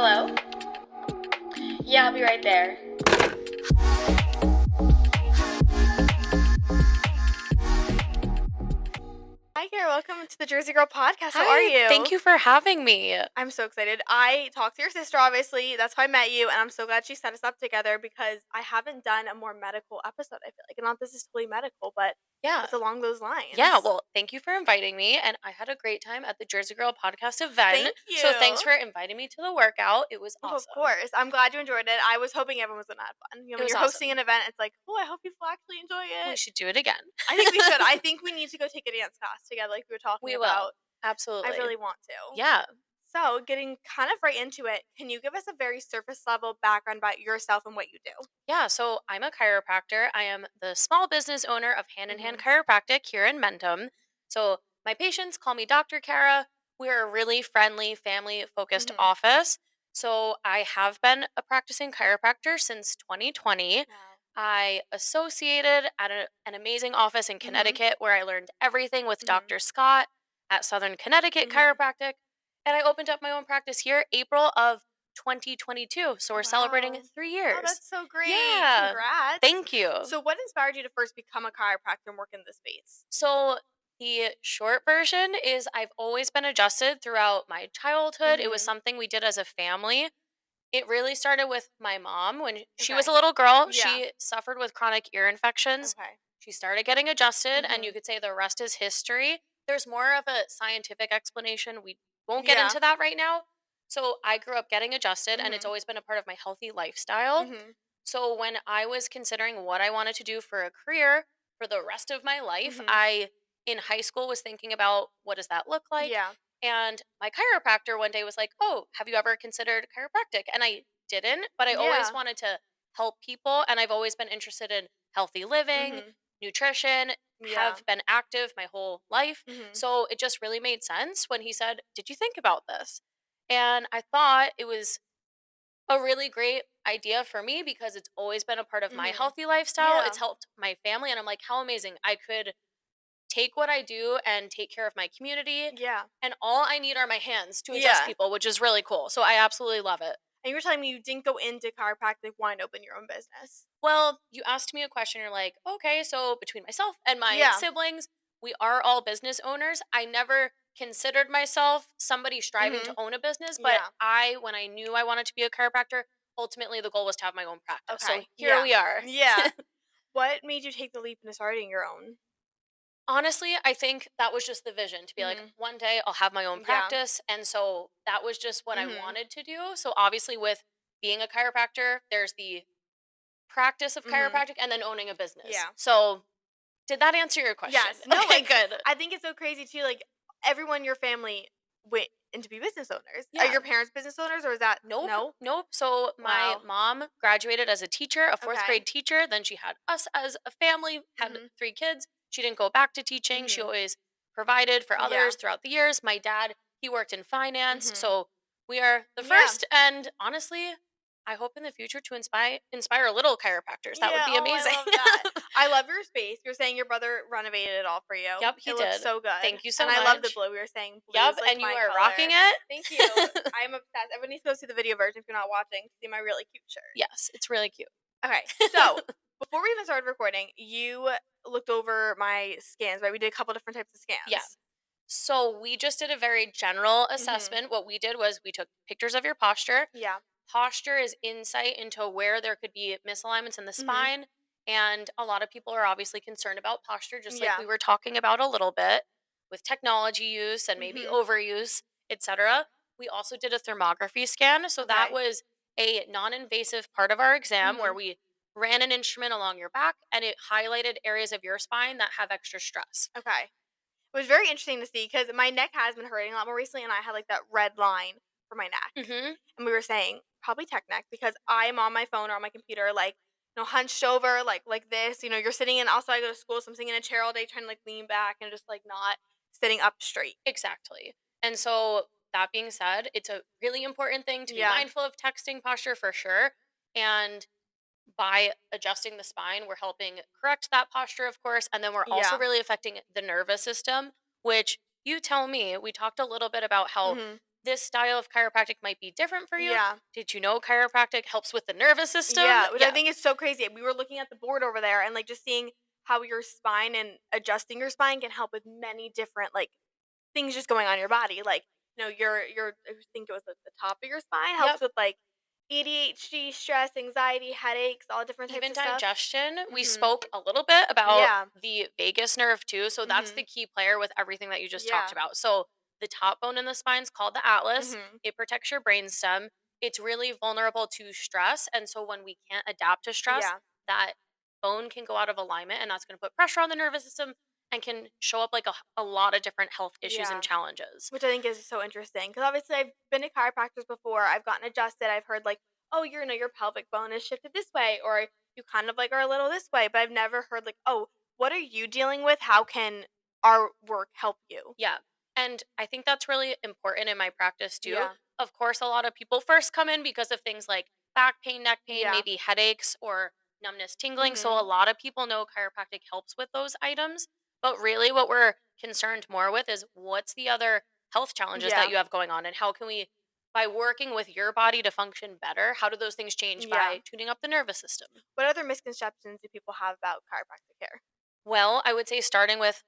Hello? Yeah, I'll be right there. Hi, Kara. Welcome to the Jersey Girl podcast. Hi, How are you? thank you for having me. I'm so excited. I talked to your sister, obviously. That's how I met you, and I'm so glad she set us up together because I haven't done a more medical episode, I feel like. And not this is totally medical, but Yeah. it's along those lines. Yeah, well, thank you for inviting me, and I had a great time at the Jersey Girl podcast event. Thank you. So thanks for inviting me to the workout. It was Oh, awesome. of course. I'm glad you enjoyed it. I was hoping everyone was going to have fun. It When was you're hosting awesome. an event, it's like, oh, I hope people actually enjoy We it. should do it again. I think we should. I think we need to go take a dance class together like we were talking We about. will. Absolutely. I really want to. Yeah. So, getting kind of right into it, can you give us a very surface level background about yourself and what you do? Yeah, so I'm a chiropractor. I am the small business owner of Hand in Hand Chiropractic here in Mentum. So my patients call me Dr. Kara. We're a really friendly, family focused Mhm. office. So I have been a practicing chiropractor since 2020. Wow. I associated at an amazing office in Connecticut where I learned everything with Dr. Scott at Southern Connecticut Chiropractic. And I opened up my own practice here April of 2022. So we're celebrating Wow. 3 years. Oh, that's so great. Yeah. Congrats. Thank you. So, what inspired you to first become a chiropractor and work in this space? So the short version is I've always been adjusted throughout my childhood. It was something we did as a family. It really started with my mom when she was a Okay. little girl. Yeah. She suffered with chronic ear infections. Okay. She started getting adjusted, and you could say the rest is history. There's more of a scientific explanation. We won't get Yeah. into that right now. So I grew up getting adjusted, and it's always been a part of my healthy lifestyle. So when I was considering what I wanted to do for a career for the rest of my life, I in high school was thinking about what does that look like? Yeah. And my chiropractor one day was like, "Oh, have you ever considered chiropractic?" And I didn't, but I always Yeah. wanted to help people, and I've always been interested in healthy living, nutrition, Yeah. have been active my whole life. Mhm. So it just really made sense when he said, "Did you think about this?" And I thought it was a really great idea for me because it's always been a part of my healthy lifestyle. Yeah. It's helped my family, and I'm like, how amazing. I could take what I do and take care of my community, Yeah. and all I need are my hands to adjust Yeah. people, which is really cool. So I absolutely love it. And you were telling me you didn't go into chiropractic, wanted to open your own business. Well, you asked me a question. You're like, okay, so between myself and my Yeah. siblings, we are all business owners. I never considered myself somebody striving to own a business, but Yeah. when I knew I wanted to be a chiropractor, ultimately the goal was to have my own practice. So Okay. here Yeah. we are. Yeah. What made you take the leap into starting your own? Honestly, I think that was just the vision to be like, one day I'll have my own Yeah. practice. And so that was just what I wanted to do. So obviously, with being a chiropractor, there's the practice of chiropractic and then owning a business. Yeah. So did that answer your question? Yes. No, Okay, like, good. I think it's so crazy too. Like, everyone in your family went into be business owners. Are Yeah. your parents business owners, or is that Nope. no? Nope. So my Wow. mom graduated as a teacher, a fourth Okay. grade teacher. Then she had us as a family, had 3 kids. She didn't go back to teaching. She always provided for Yeah. others throughout the years. My dad, he worked in finance. So we are the Yeah. first. And honestly, I hope in the future to inspire little chiropractors. That would be amazing. I love that. I love your space. You're saying your brother renovated it all for you. Yep, he it did. looks so good. Thank you so and much. I love the blue. We were saying blue Yep, is like and you my are color. rocking it. Thank you. I'm obsessed. Everyone needs to go see the video version if you're not watching to see my really cute shirt. Yes, it's really cute. Okay, so before we even started recording, you looked over my scans, right? We did a couple different types of scans. Yeah. So we just did a very general assessment. What we did was we took pictures of your posture. Yeah. Posture is insight into where there could be misalignments in the spine. And a lot of people are obviously concerned about posture, just like we were talking about a little bit with technology use and maybe overuse, etc. We also did a thermography scan. So that was a non-invasive part of our exam where we ran an instrument along your back and it highlighted areas of your spine that have extra stress. Okay. It was very interesting to see because my neck has been hurting a lot more recently, and I had like that red line for my neck. And we were saying probably tech neck because I'm on my phone or on my computer, like hunched over, like this. You're sitting in. Also, I go to school, so I'm sitting in a chair all day trying to like lean back and just like not sitting up straight. Exactly. And so that being said, it's a really important thing to be mindful of texting posture for sure. And by adjusting the spine, we're helping correct that posture, of course. And then we're also really affecting the nervous system, which you tell me, we talked a little bit about how this style of chiropractic might be different for you. Yeah. Did you know chiropractic helps with the nervous system? Yeah, which I Yeah. think is so crazy. We were looking at the board over there and, like, just seeing how your spine and adjusting your spine can help with many different, like, things just going on in your body. Like, your I think it was at the top of your spine helps Yep. with, like, ADHD, stress, anxiety, headaches, all different types Even of stuff. digestion, we Mhm. spoke a little bit about Yeah. the vagus nerve too. So that's the Mhm. key player with everything that you just talked Yeah. about. So the top bone in the spine is called the atlas. Mhm. It protects your brainstem. It's really vulnerable to stress. And so when we can't adapt to stress, Yeah. that bone can go out of alignment and that's going to put pressure on the nervous system and can show up like a lot of different health issues and Yeah. challenges. Which I think is so interesting because obviously I've been to chiropractors before. I've gotten adjusted. I've heard like, oh, your pelvic bone is shifted this way, or you kind of like are a little this way. But I've never heard like, oh, what are you dealing with? How can our work help you? Yeah. And I think that's really important in my practice too. Yeah. Of course, a lot of people first come in because of things like back pain, neck pain, Yeah. maybe headaches or numbness, tingling. So a Mhm. lot of people know chiropractic helps with those items. But really, what we're concerned more with is what's the other health challenges that Yeah. you have going on, and how can we, by working with your body to function better, how do those things change Yeah. by tuning up the nervous system? What other misconceptions do people have about chiropractic care? Well, I would say starting with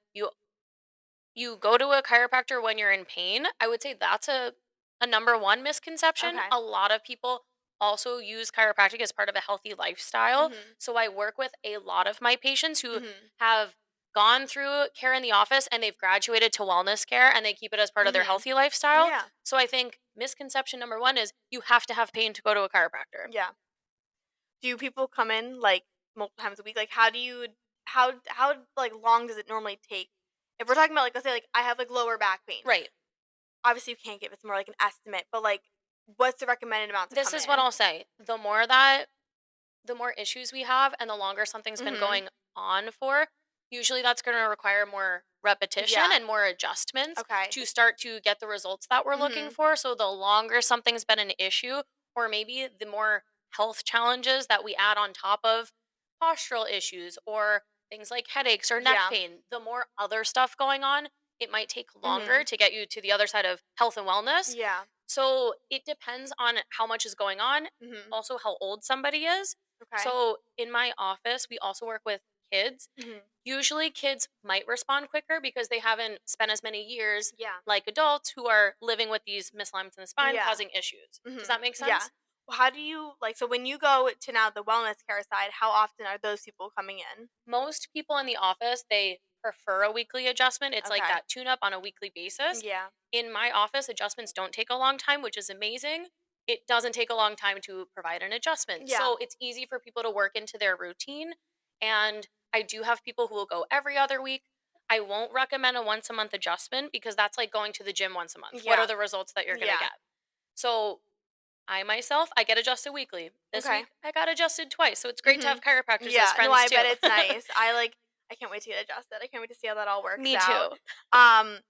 you go to a chiropractor when you're in pain. I would say that's a number one misconception. Okay. A lot of people also use chiropractic as part of a healthy lifestyle. Mhm. So I work with a lot of my patients who Mhm. have gone through care in the office and they've graduated to wellness care and they keep it as part of their Mhm. healthy lifestyle. Yeah. So I think misconception number one is you have to have pain to go to a chiropractor. Yeah. Do people come in like multiple times a week? Like how like long does it normally take? If we're talking about like let's say like I have like lower back pain. Right. Obviously you can't give it's more like an estimate, but like what's the recommended amount to This come is what in? I'll say. The more issues we have and the longer something's been Mhm. going on for, usually that's going to require more repetition Yeah. and more adjustments Okay. to start to get the results that we're looking Mhm. for. So the longer something's been an issue, or maybe the more health challenges that we add on top of postural issues or things like headaches or neck Yeah. pain, the more other stuff going on, it might take longer Mhm. to get you to the other side of health and wellness. Yeah. So it depends on how much is going on, Mhm. also how old somebody is. Okay. So in my office, we also work with kids. Mhm. Usually, kids might respond quicker because they haven't spent as many years Yeah. like adults who are living with these misalignments in the spine Yeah. causing issues. Does Mhm. that make Yeah. sense? Well, how do you like so when you go to now the wellness care side, how often are those people coming in? Most people in the office, they prefer a weekly adjustment. It's like Okay. that tune up on a weekly basis. Yeah. In my office, adjustments don't take a long time, which is amazing. It doesn't take a long time to provide an adjustment. Yeah. So it's easy for people to work into their routine. And I do have people who will go every other week. I won't recommend a once a month adjustment because that's like going to the gym once a month. What are Yeah. the results that you're going to Yeah. get? So I myself, I get adjusted weekly. This Okay. week, I got adjusted twice. So it's great to have Mhm. chiropractors as Yeah. No, friends I too. bet it's nice. I can't wait to get adjusted. I can't wait to see how that all works Me out. too. Um,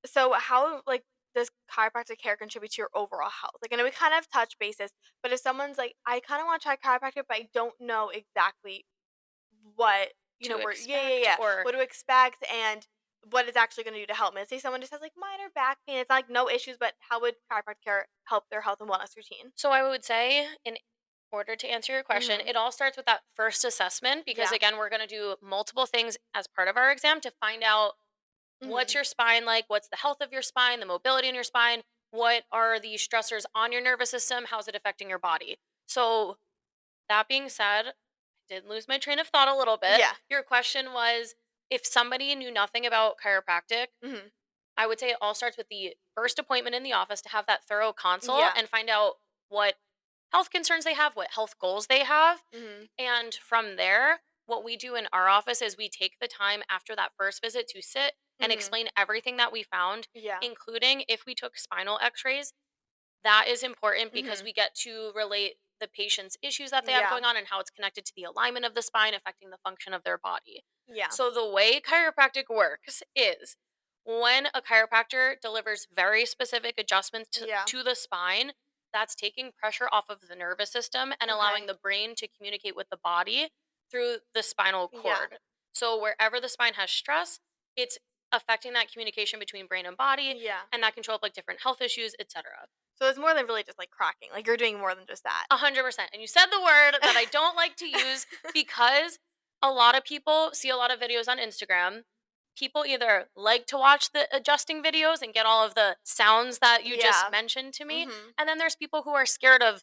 so how like does chiropractic care contribute to your overall health? Like I know we kind of touch basis, but if someone's like, I kind of want to try chiropractic, but I don't know exactly what To we're yeah, expect yeah, or what to expect and what it's actually going to do to help me. Let's say someone just has like minor back pain. It's not like no issues, but how would chiropractic care help their health and wellness routine? so I would say in order to answer your question, Mhm. it all starts with that first assessment because Yeah. again, we're going to do multiple things as part of our exam to find out what's Mhm. your spine like, what's the health of your spine, the mobility in your spine, what are the stressors on your nervous system, how's it affecting your body. So that being said, I did lose my train of thought a little bit. Yeah. Your question was if somebody knew nothing about chiropractic, Mhm. I would say it all starts with the first appointment in the office to have that thorough consult Yeah. and find out what health concerns they have, what health goals they have. Mhm. And from there, what we do in our office is we take the time after that first visit to sit and Mhm. explain everything that we found, Yeah. including if we took spinal x rays. That is important because Mhm. we get to relate the patient's issues that they have Yeah. going on and how it's connected to the alignment of the spine affecting the function of their body. Yeah. So, the way chiropractic works is when a chiropractor delivers very specific adjustments Yeah. to the spine, that's taking pressure off of the nervous system and allowing Okay. the brain to communicate with the body through the spinal Yeah. cord. So, wherever the spine has stress, it's affecting that communication between brain and body, Yeah. and that can show up like different health issues, etc. So it's more than really just, like, cracking, like, you're doing more than just that. 100%. And you said the word that I don't like to use because a lot of people see a lot of videos on Instagram. People either like to watch the adjusting videos and get all of the sounds that you just Yeah. mentioned to me. Mhm. And then there's people who are scared of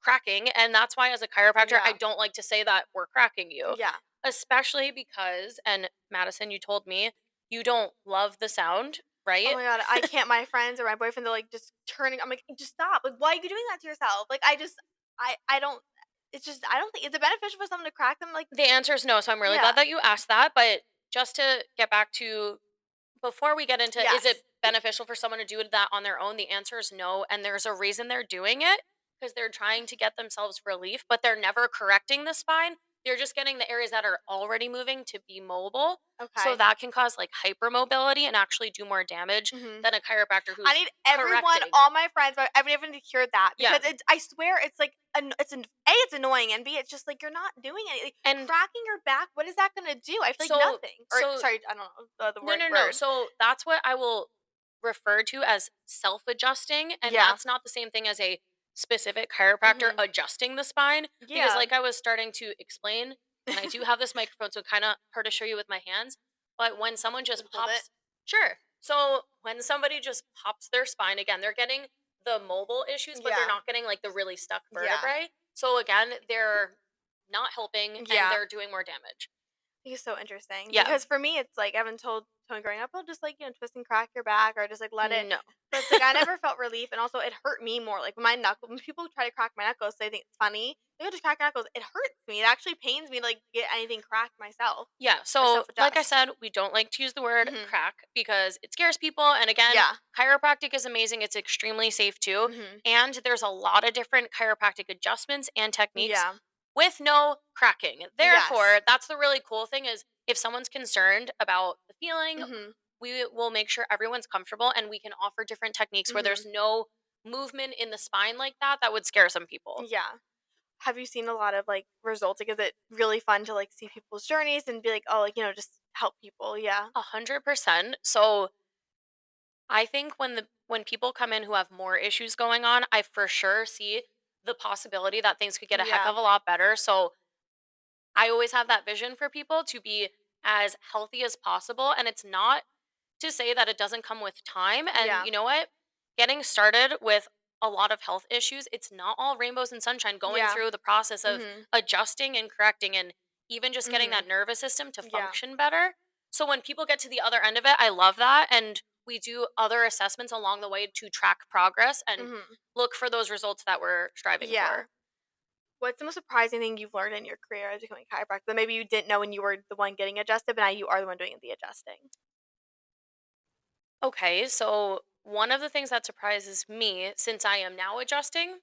cracking. And that's why, as a chiropractor, I Yeah. don't like to say that we're cracking you, Yeah. especially because, and Madison, you told me you don't love the sound, Oh right? my god, I can't my friends or my boyfriend, they're, like, just turning I'm like, "Just stop, like, why are you doing that to yourself?" Like, I don't it's just I don't think is it beneficial for someone to crack them? Like The answer is no. So I'm really yeah. glad that you asked that. But just to get back to before we get into is it Yes. beneficial for someone to do that on their own, the answer is no, and there's a reason they're doing it because they're trying to get themselves relief, but they're never correcting the spine. They're just getting the areas that are already moving to be mobile. So Okay. that can cause like hypermobility and actually do more damage Mhm. than a chiropractor I who's need everyone, correcting. all my friends, everyone to hear that because Yeah. it's I swear it's like it's annoying and B it's just like you're not doing anything. And Cracking your back, what is that gonna do? I feel like so nothing. Or so sorry, I don't know the no, right no, no. word. So that's what I will refer to as self adjusting. And Yeah. that's not the same thing as a specific chiropractor Mhm. adjusting the spine. Because, Yeah. like I was starting to explain, and I do have this microphone, so kind of hard to show you with my hands. But when someone just Just hold it. pops, sure. So when somebody just pops their spine, again, they're getting the mobile issues, but they're Yeah. not getting like the really stuck Yeah. vertebrae. So again, they're not helping and Yeah. they're doing more damage. It's so interesting Yeah. because for me, it's like I've been told growing up, "Oh, just like twist and crack your back, or just like let it." No. But it's like I never felt relief, and also it hurt me more. Like my knuckle, when people try to crack my knuckles, they think it's funny. They go to crack knuckles, it hurts me. It actually pains me to like get anything cracked myself Yeah, or so self like I adjust. said, we don't like to use the word Mhm. crack because it scares people. And again, Yeah. chiropractic is amazing. It's extremely safe too. Mhm. And there's a lot of different chiropractic adjustments and techniques Yeah. with no cracking. Yes. Therefore, that's the really cool thing is if someone's concerned about the feeling, Mhm. we will make sure everyone's comfortable and we can offer different techniques where Mhm. there's no movement in the spine like that that would scare some people. Yeah. Have you seen a lot of like results? Like, is it really fun to like see people's journeys and be like, oh, like just help people? Yeah. 100%. So I think when people come in who have more issues going on, I for sure see the possibility that things could get a heck Yeah. of a lot better. So I always have that vision for people to be as healthy as possible. And it's not to say that it doesn't come with time. And Yeah. you know what? Getting started with a lot of health issues, it's not all rainbows and sunshine going Yeah. through the process of Mhm. adjusting and correcting and even just getting Mhm. that nervous system to Yeah. function better. So when people get to the other end of it, I love that. And we do other assessments along the way to track progress and Mhm. look for those results that we're striving Yeah. for. What's the most surprising thing you've learned in your career as becoming a chiropractor that maybe you didn't know when you were the one getting adjusted, but now you are the one doing the adjusting? Okay, so one of the things that surprises me since I am now adjusting,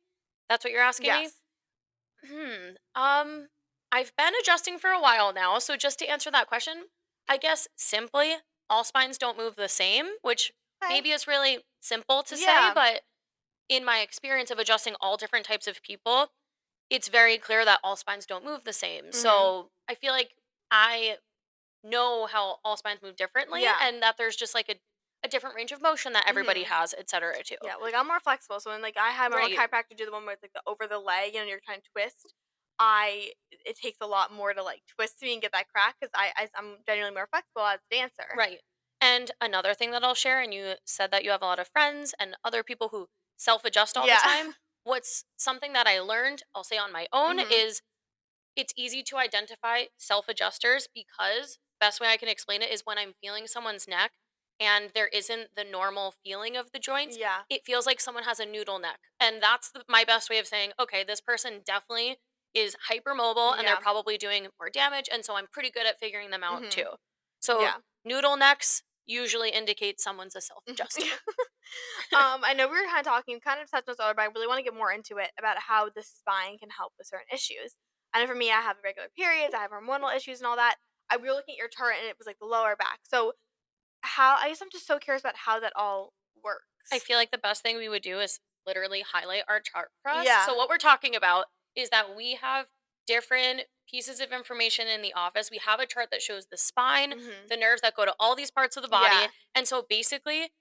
that's what you're asking me? Yes. Hmm. I've been adjusting for a while now, so just to answer that question, I guess simply all spines don't move the same, which Okay. maybe is really simple to say, Yeah. but in my experience of adjusting all different types of people, it's very clear that all spines don't move the same. Mhm. So I feel like I know how all spines move differently Yeah. and that there's just like a different range of motion that everybody Mhm. has, et cetera, too. Yeah, like, I'm more flexible, so when, like, I had my one Right. chiropractor do the one with, like, the over the leg, you're trying to twist, I it takes a lot more to, like, twist me and get that crack 'cause I'm generally more flexible as a dancer. Right. And another thing that I'll share, and you said that you have a lot of friends and other people who self adjust all the Yeah. time. What's something that I learned, I'll say on my own, Mhm. is it's easy to identify self adjusters because best way I can explain it is when I'm feeling someone's neck and there isn't the normal feeling of the joints, Yeah. it feels like someone has a noodle neck. And that's my best way of saying, okay, this person definitely is hypermobile and they're Yeah. probably doing more damage. And so I'm pretty good at figuring them out Mhm. too. So Yeah. noodle necks usually indicate someone's a self Mhm. adjuster. I know we were kinda talking kind of touched on this earlier, but I really wanna get more into it about how the spine can help with certain issues. I know for me, I have irregular periods, I have hormonal issues and all that. We were looking at your chart and it was, like, the lower back. So, how I guess I'm just so curious about how that all I works. feel like the best thing we would do is literally highlight our chart for us. Yeah. So what we're talking about is that we have different pieces of information in the office. We have a chart that shows the spine, Mhm. the nerves that go to all these parts of the body. Yeah. And so basically,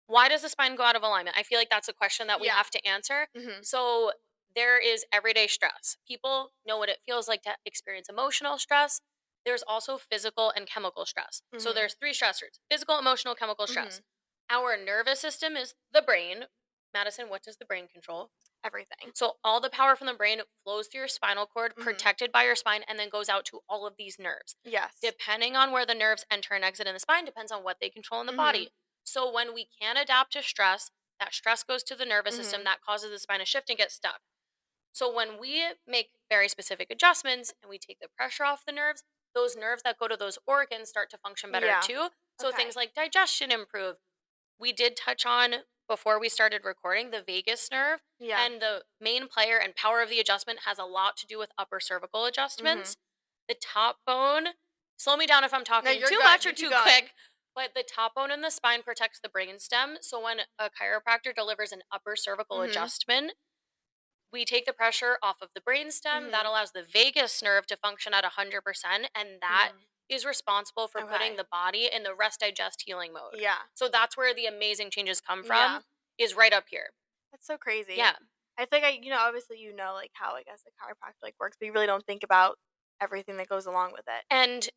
why does the spine go out of alignment? I feel like that's a question that we Yeah. have to answer. Mhm. So there is everyday stress. People know what it feels like to experience emotional stress. There's also physical and chemical stress. So Mhm. there's three stressors: physical, emotional, chemical stress. Mhm. Our nervous system is the brain. Madison, what does the brain control? Everything. So all the power from the brain flows through your spinal cord, Mhm. protected by your spine, and then goes out to all of these nerves. Yes. Depending on where the nerves enter and exit in the spine, depends on what they control in the Mhm. body. So when we can adapt to stress, that stress goes to the nervous system, Mhm. that causes the spine to shift and get stuck. So when we make very specific adjustments and we take the pressure off the nerves, those nerves that go to those organs start to function better Yeah. too. So things Okay. like digestion improve. We did touch on, before we started recording, the vagus nerve, Yeah. and the main player and power of the adjustment has a lot to do with upper cervical Mhm. adjustments. The top bone, slow me down if I'm No, talking you're too good. much or You keep too going. quick, but the top bone in the spine protects the brain stem. So when a chiropractor delivers an upper cervical Mhm. adjustment, we take the pressure off of the brainstem. That Mhm. allows the vagus nerve to function at 100%, and that Mhm. is responsible for putting Okay. the body in the rest, digest, healing mode. Yeah. So that's where the amazing changes come from, Yeah. is right up here. That's so crazy. Yeah. I think obviously like how I guess the chiropractor like works, but you really don't think about everything that goes along with it. And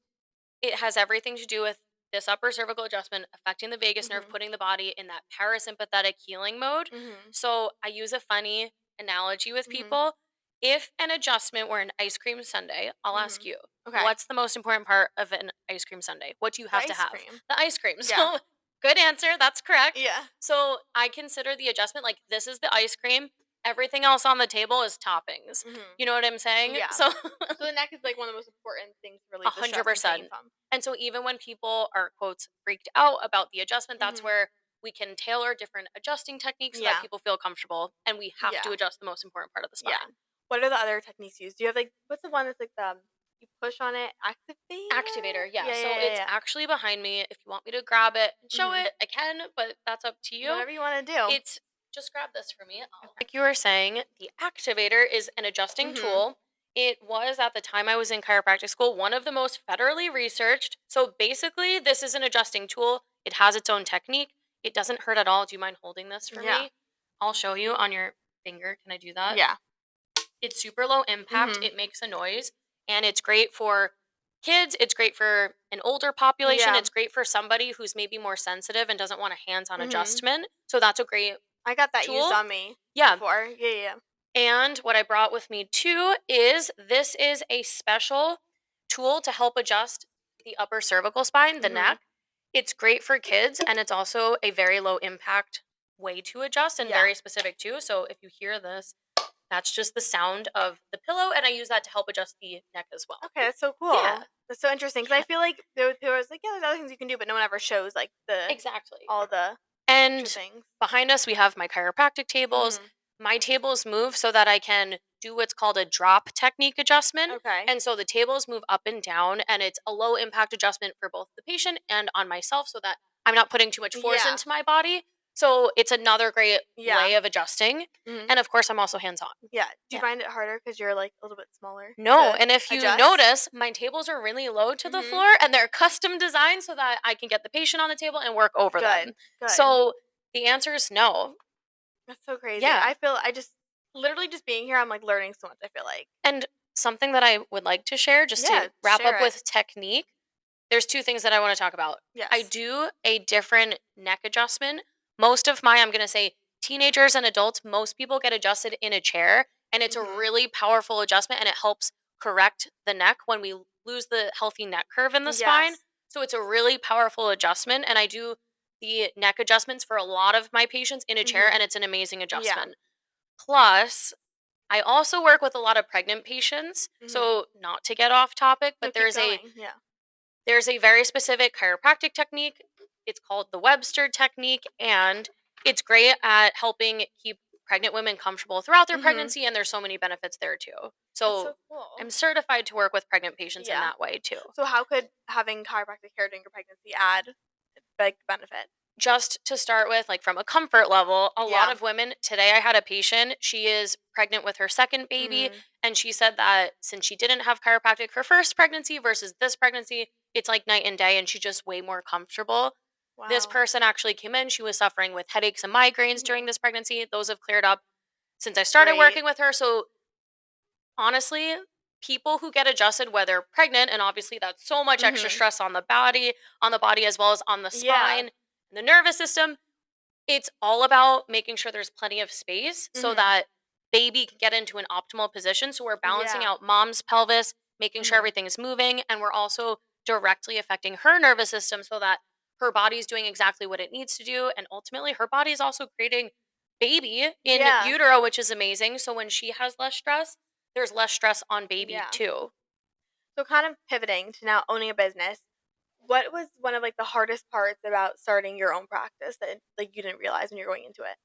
it has everything to do with this upper cervical adjustment affecting the vagus nerve, Mhm. putting the body in that parasympathetic healing mode. Mhm. So I use a funny analogy with Mhm. people. If an adjustment were an ice cream sundae, I'll ask Mhm. you, Okay. what's the most important part of an ice cream sundae? What do you The have to ice have? cream. The ice cream. Yeah. So good answer. That's correct. Yeah. So I consider the adjustment like this is the ice cream. Everything else on the table is toppings. Mhm. You know what I'm saying? Yeah. So So the neck is like one of the most important things to A relieve the hundred stress and pain percent. from. And so even when people are quotes freaked out about the adjustment, that's Mhm. where we can tailor different adjusting techniques so that Yeah. people feel comfortable. And we have to Yeah. adjust the most important part of the Yeah. spine. What are the other techniques used? Do you have like what's the one that's like you push on it, Activator, activator? yeah. Yeah, So yeah, yeah, it's yeah. actually behind me. If you want me to grab it and show Mhm. it, I can, but that's up to you. Whatever you want to do. It's just grab this for me. Okay. Like you were saying, the activator is an adjusting Mhm. tool. It was, at the time I was in chiropractic school, one of the most federally researched. So basically, this is an adjusting tool. It has its own technique. It doesn't hurt at all. Do you mind holding this for Yeah. me? I'll show you on your finger. Can I do that? Yeah. It's super low impact. Mhm. It makes a noise, and it's great for kids. It's great for an older population. Yeah. It's great for somebody who's maybe more sensitive and doesn't want a hands-on Mhm. adjustment. So that's a great I got that used tool. on me Yeah. before. Yeah, yeah. Yeah. And what I brought with me too is this is a special tool to help adjust the upper cervical spine, the Mhm. neck. It's great for kids, and it's also a very low impact way to adjust, and Yeah. very specific too. So if you hear this, that's just the sound of the pillow, and I use that to help adjust the neck as well. Okay, that's so Yeah. cool. That's so interesting because I Yeah, feel like there was like yeah, there's other things you can do, but no one ever shows like the exactly. all the extra And things. behind us, we have my chiropractic tables. Mhm. My tables move so that I can do what's called a drop technique adjustment. Okay. And so the tables move up and down, and it's a low impact adjustment for both the patient and on myself so that I'm not putting too much force Yeah. into my body. So it's another great Yeah. way of adjusting. Mhm. And of course, I'm also hands on. Yeah. Do you Yeah. find it harder because you're like a little bit smaller No, to and if you adjust? notice, my tables are really low to the Mhm. floor and they're custom designed so that I can get the patient on the table and work over them. Good. Good. So the answer is no. That's so crazy. Yeah. I just literally just being here, I'm like learning so much. I feel like. And something that I would like to share, just to Yeah. wrap Share up it. with technique, there's two things that I want to talk about. I Yes. do a different neck adjustment. Most of my, I'm going to say, teenagers and adults, most people get adjusted in a chair, and it's a Mhm. really powerful adjustment, and it helps correct the neck when we lose the healthy neck curve in the spine. Yes. So it's a really powerful adjustment, and I do the neck adjustments for a lot of my patients in a chair, Mhm. and it's an amazing Yeah. adjustment. Plus, I also work with a lot of pregnant patients. Mhm. So not to get off topic, No, but keep going. Yeah. there's a very specific chiropractic technique. It's called the Webster technique, and it's great at helping keep pregnant women comfortable throughout their Mhm. pregnancy, and there's so many benefits there too. That's So so cool. I'm certified to work with pregnant patients in Yeah. that way too. So how could having chiropractic care during your pregnancy add like benefit? just to start with, like from a comfort level, a lot Yeah. of women today, I had a patient, she is pregnant with her second baby, Mhm. and she said that since she didn't have chiropractic her first pregnancy versus this pregnancy, it's like night and day, and she's just way more comfortable. This Wow. person actually came in, she was suffering with headaches and migraines during Mhm. this pregnancy. Those have cleared up since I started Great. working with her. So honestly, people who get adjusted when they're pregnant, and obviously that's so much extra Mhm. stress on the body as well as on the Yeah. spine, and the nervous system. It's all about making sure there's plenty of space so Mhm. that baby can get into an optimal position. So we're balancing Yeah. out mom's pelvis, making sure Mhm. everything is moving, and we're also directly affecting her nervous system so that her body's doing exactly what it needs to do. And ultimately, her body is also creating baby in Yeah. utero, which is amazing. So when she has less stress, there's less stress on baby Yeah. too. So kind of pivoting to now owning a business, what was one of like the hardest parts about starting your own practice that like you didn't realize when you're going into it?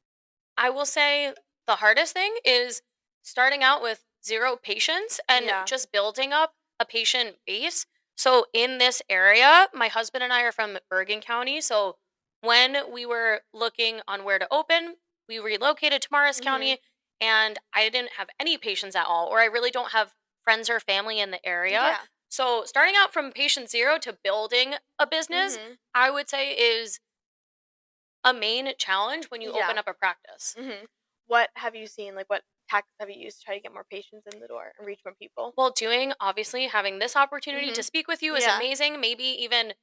I will say the hardest thing is starting out with 0 patients and Yeah. just building up a patient base. So in this area, my husband and I are from Bergen County. So when we were looking on where to open, we relocated to Morris Mhm. County, and I didn't have any patients at all, or I really don't have friends or family in the area. Yeah. So starting out from patient 0 to building a business, Mhm. I would say is a main challenge when you open Yeah. up a practice. Mhm. What have you seen? Like, what tactics have you used to try to get more patients in the door and reach more people? Well, doing obviously having this opportunity to Mhm. speak with you is Yeah. amazing. Maybe even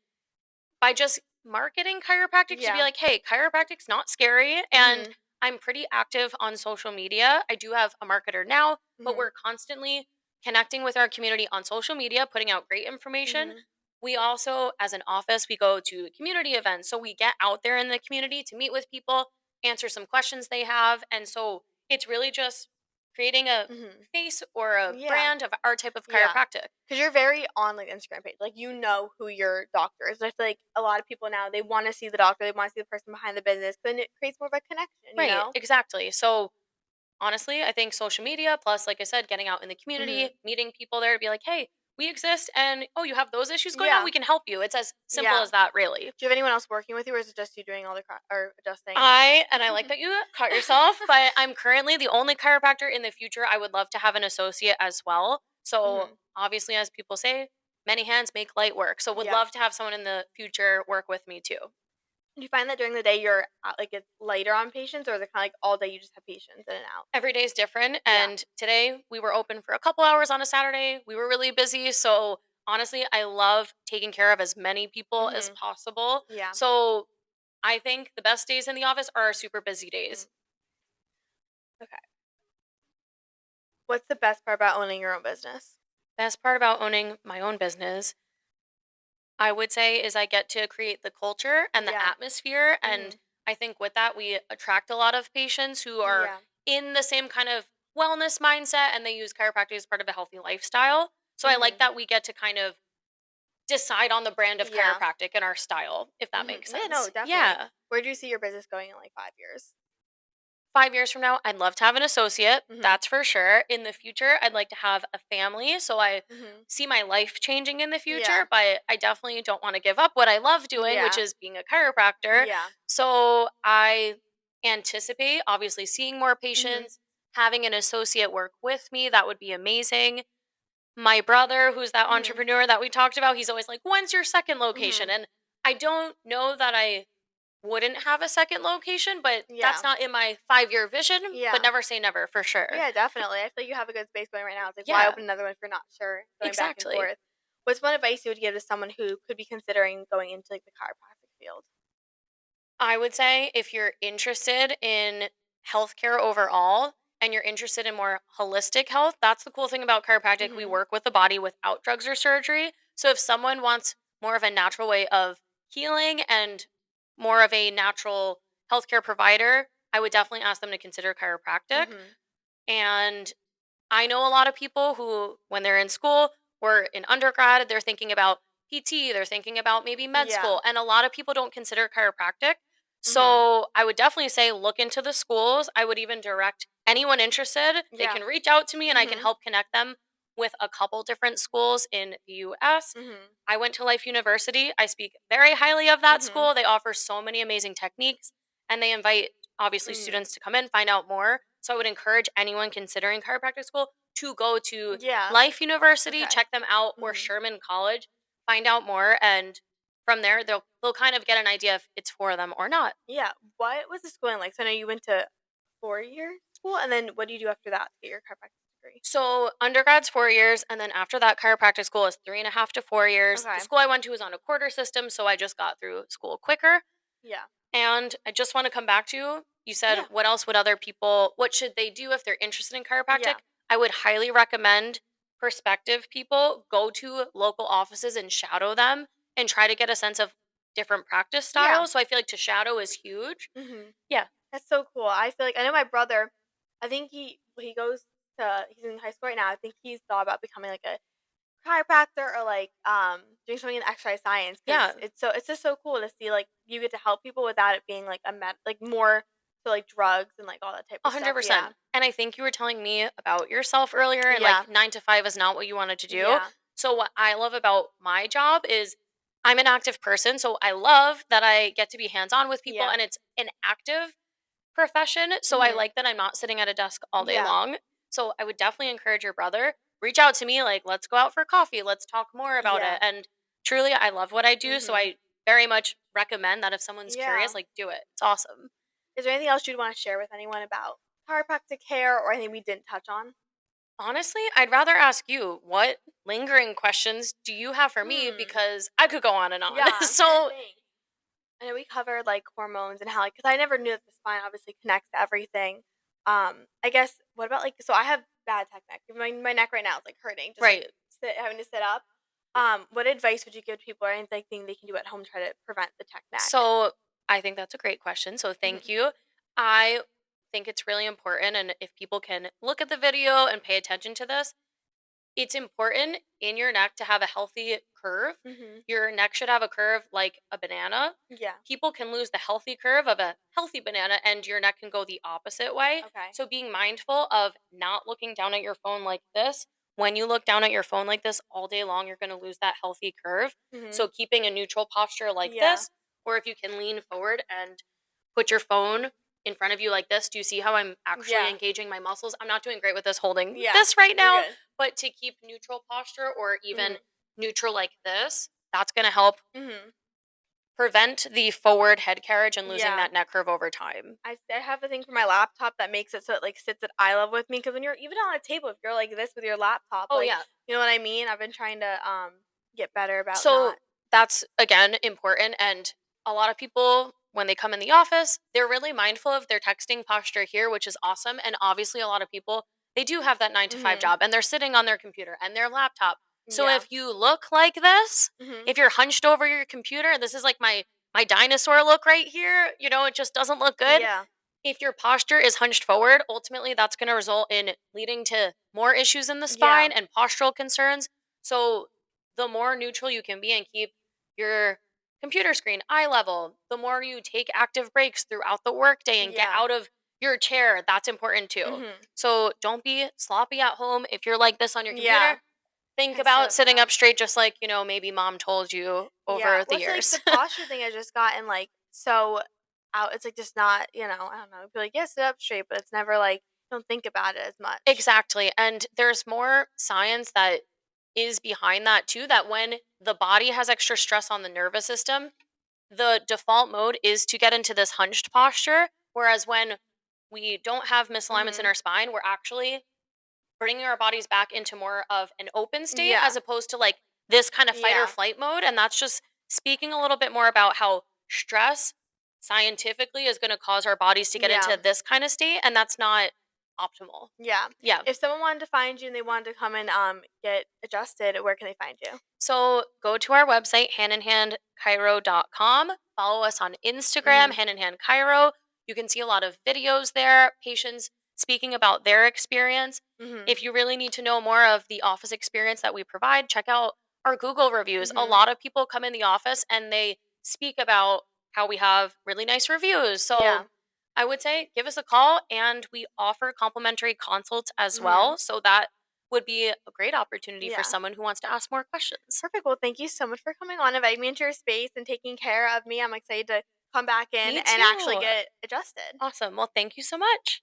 by just marketing chiropractic to be Yeah. like, hey, chiropractic's not scary. And Mhm. I'm pretty active on social media. I do have a marketer now, but Mhm. we're constantly connecting with our community on social media, putting out great information. Mhm. We also, as an office, we go to community events. So we get out there in the community to meet with people, answer some questions they have. And so it's really just creating a Mhm. face or a Yeah. brand of our type of Yeah. chiropractic. Because you're very on like Instagram page, like you know who your doctor is. I feel like a lot of people now they want to see the doctor, they want to see the person behind the business, then it creates more of a connection, you Right, know. exactly. So honestly, I think social media, plus, like I said, getting out in the community, Mhm. meeting people there to be like, hey, we exist. And oh, you have those issues going on? Yeah. We can help you. It's as simple Yeah. as that, really. Do you have anyone else working with you, or is it just you doing all the or adjusting? I like that you caught yourself, but I'm currently the only chiropractor. In the future, I would love to have an associate as well. So Mhm. obviously, as people say, many hands make light work. So would Yeah. love to have someone in the future work with me too. Do you find that during the day you're like it's lighter on patients, or is it kind of like all day you just have patients in and out? Every day is different. Yeah. And today we were open for a couple hours on a Saturday. We were really busy. So honestly, I love taking care of as many people as Mhm. possible. Yeah. So I think the best days in the office are our super busy Mm. days. Okay. What's the best part about owning your own business? Best part about owning my own business, I would say, is I get to create the culture and the Yeah. atmosphere. And Mhm. I think with that, we attract a lot of patients who are Yeah. in the same kind of wellness mindset, and they use chiropractic as part of a healthy lifestyle. So I like Mhm. that we get to kind of decide on the brand of Yeah. chiropractic and our style, if that Mhm. makes Yeah, no, sense. definitely. Yeah. Where do you see your business going in like 5 years? 5 years from now, I'd love to have an associate. Mhm. That's for sure. In the future, I'd like to have a family. So I Mhm. see my life changing in the Yeah. future, but I definitely don't want to give up what I love doing, which Yeah. is being a chiropractor. Yeah. So I anticipate obviously seeing more Mhm. patients, having an associate work with me. That would be amazing. My brother, who's that Mhm. entrepreneur that we talked about, he's always like, when's your second location? Mhm. And I don't know that I wouldn't have a second location, but that's Yeah. not in my 5-year vision, but Yeah. never say never for sure. Yeah, definitely. I feel like you have a good space going right now. It's like, why Yeah, open another one if you're not sure? Going back and exactly. forth. What's one advice you would give to someone who could be considering going into like the chiropractic field? I would say if you're interested in healthcare overall and you're interested in more holistic health, that's the cool thing about chiropractic. We Mhm. work with the body without drugs or surgery. So if someone wants more of a natural way of healing and more of a natural healthcare provider, I would definitely ask them to consider chiropractic. Mhm. And I know a lot of people who, when they're in school or in undergrad, they're thinking about PT, they're thinking about maybe med Yeah. school, and a lot of people don't consider chiropractic. Mhm. So I would definitely say look into the schools. I would even direct anyone interested. They Yeah. can reach out to me and I can Mhm. help connect them with a couple different schools in the US. Mhm. I went to Life University. I speak very highly of that Mhm. school. They offer so many amazing techniques and they invite obviously Mm. students to come in, find out more. So I would encourage anyone considering chiropractic school to go to Yeah. Life University, Okay. check them out, or Mhm. Sherman College, find out more, and from there they'll kind of get an idea if it's for them or not. Yeah. What was the schooling like? So I know you went to 4-year school, and then what do you do after that to get your chiropractic degree? So undergrad's 4 years, and then after that, chiropractic school is 3.5 to 4 years. The Okay. school I went to was on a quarter system, so I just got through school quicker. Yeah. And I just want to come back to you said, Yeah. what should they do if they're interested in chiropractic? Yeah. I would highly recommend prospective people go to local offices and shadow them and try to get a sense of different practice Yeah. styles. So I feel like to shadow is huge. Mhm. Yeah. That's so cool. I feel like I know my brother. I think he's in high school right now. I think he's thought about becoming like a chiropractor or like doing something in exercise science because Yeah. it's just so cool to see like you get to help people without it being like like more to like drugs and like all that type of stuff. Yeah. 100%. And I think you were telling me about yourself earlier, and Yeah. like 9 to 5 is not what you wanted to do. Yeah. So, what I love about my job is I'm an active person. So, I love that I get to be hands on with people, Yeah. and it's an active profession. So, I Mhm. like that I'm not sitting at a desk all day Yeah. long. So, I would definitely encourage your brother, reach out to me, like, let's go out for coffee, let's talk more about it. Yeah. And truly, I love what I do. So, Mhm. I very much recommend that if someone's Yeah. curious, like, do it. It's awesome. Is there anything else you'd want to share with anyone about chiropractic care or anything we didn't touch on? Honestly, I'd rather ask you what lingering questions do you have for me Hmm. because I could go on and on. Yeah, I'm trying to So, think. I know we covered like hormones and how like because I never knew that the spine obviously connects to everything. I guess what about like so I have bad tech neck. My neck right now is like hurting, just like right. having to sit up. What advice would you give to people or anything they can do at home to try to prevent the tech neck? So, I think that's a great question. So, thank Hmm. you. I think it's really important. And if people can look at the video and pay attention to this, it's important in your neck to have a healthy curve. Hmm. Your neck should have a curve like a banana. Yeah. People can lose the healthy curve of a healthy banana and your neck can go the opposite way. Okay. So being mindful of not looking down at your phone like this. When you look down at your phone like this all day long, you're going to lose that healthy curve. Hmm. So keeping a neutral posture like Yeah. this, or if you can lean forward and put your phone in front of you like this, do you see how I'm actually Yeah. engaging my muscles? I'm not doing great with this holding Yeah. this right You're now, good. but to keep neutral posture or even Hmm. neutral like this, that's going to help Hmm. prevent the forward head carriage and losing Yeah. that neck curve over time. I have a thing for my laptop that makes it so it like sits at eye level with me because when you're even on a table, if you're like this with your laptop, Oh like yeah. you know what I mean. I've been trying to get better about So not. that's again important, and a lot of people when they come in the office, they're really mindful of their texting posture here, which is awesome. And obviously a lot of people they do have that 9 to 5 Mhm. job and they're sitting on their computer and their laptop. So Yeah. if you look like this, Mhm. if you're hunched over your computer, this is like my dinosaur look right here, it just doesn't look good. Yeah. If your posture is hunched forward, ultimately that's going to result in leading to more issues in the Yeah. spine and postural concerns. So, the more neutral you can be and keep your computer screen eye level, the more you take active breaks throughout the workday and get Yeah. out of your chair, that's important too. Mhm. So, don't be sloppy at home. If you're like this on your Yeah. computer, think I sit about up sitting now. up straight, just like, maybe mom told you Yeah. over the What's like years. the posture thing has just gotten like so out. It's like just not. I don't know. Be like, yeah, sit up straight, but it's never like don't think about it as much. Exactly. And there's more science that is behind that too, that when the body has extra stress on the nervous system, the default mode is to get into this hunched posture. Whereas when we don't have misalignments in Mhm. our spine, we're actually bringing our bodies back into more of an open state Yeah. as opposed to like this kind of fight or Yeah. flight mode. And that's just speaking a little bit more about how stress scientifically is going to cause our bodies to get Yeah. into this kind of state. And that's not optimal. Yeah. Yeah. If someone wanted to find you and they wanted to come and get adjusted, where can they find you? So go to our website, handinhandchiro.com. Follow us on Instagram, Mhm. Hand in Hand Chiro. You can see a lot of videos there, patients speaking about their experience. Mhm. If you really need to know more of the office experience that we provide, check out our Google reviews. A Mhm. lot of people come in the office and they speak about how we have really nice reviews. Yeah. So I would say give us a call and we offer complimentary consults as Mhm. well so that would be a great opportunity for Yeah. someone who wants to ask more questions. Perfect. Well, thank you so much for coming on, inviting me into your space, and taking care of me. I'm excited to come back in Me and actually too. get adjusted. Awesome. Well, thank you so much.